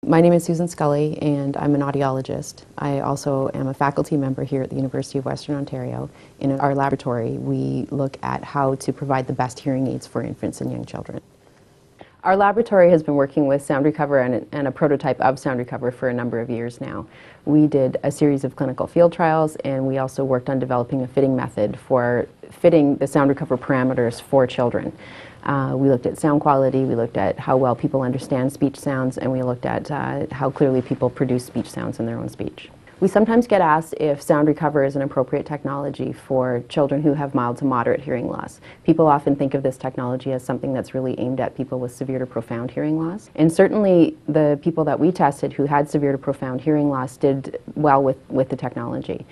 My name is Susan Scully, and I'm an audiologist. I also am a faculty member here at the University of Western Ontario. In our laboratory, we look at how to provide the best hearing aids for infants and young children. Our laboratory has been working with SoundRecover and a prototype of SoundRecover for a number of years now. We did a series of clinical field trials, and we also worked on developing a fitting method for fitting the SoundRecover parameters for children. We looked at sound quality, we looked at how well people understand speech sounds, and we looked at how clearly people produce speech sounds in their own speech. We sometimes get asked if SoundRecover is an appropriate technology for children who have mild to moderate hearing loss. People often think of this technology as something that's really aimed at people with severe to profound hearing loss. And certainly the people that we tested who had severe to profound hearing loss did well with the technology.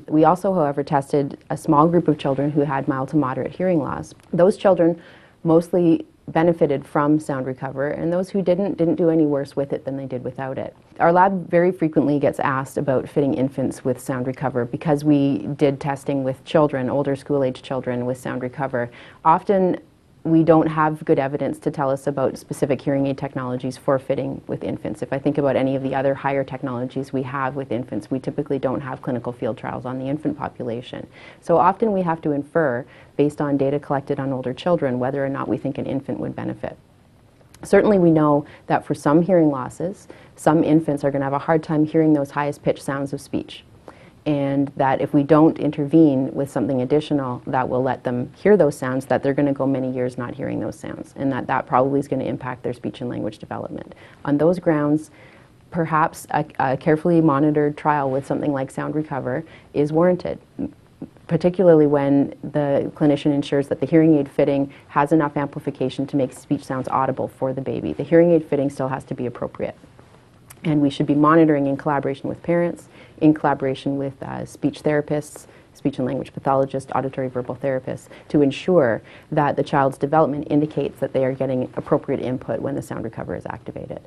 We also, however, tested a small group of children who had mild to moderate hearing loss. Those children mostly benefited from SoundRecover, and those who didn't do any worse with it than they did without it. Our lab very frequently gets asked about fitting infants with SoundRecover because we did testing with children, older school-age children with SoundRecover. Often we don't have good evidence to tell us about specific hearing aid technologies for fitting with infants. If I think about any of the other higher technologies we have with infants, we typically don't have clinical field trials on the infant population. So often we have to infer, based on data collected on older children, whether or not we think an infant would benefit. Certainly we know that for some hearing losses, some infants are going to have a hard time hearing those highest pitched sounds of speech. And that if we don't intervene with something additional that will let them hear those sounds, that they're going to go many years not hearing those sounds, and that probably is going to impact their speech and language development. On those grounds, perhaps a carefully monitored trial with something like SoundRecover is warranted, particularly when the clinician ensures that the hearing aid fitting has enough amplification to make speech sounds audible for the baby. The hearing aid fitting still has to be appropriate. And we should be monitoring in collaboration with parents, in collaboration with speech therapists, speech and language pathologists, auditory verbal therapists, to ensure that the child's development indicates that they are getting appropriate input when the SoundRecover is activated.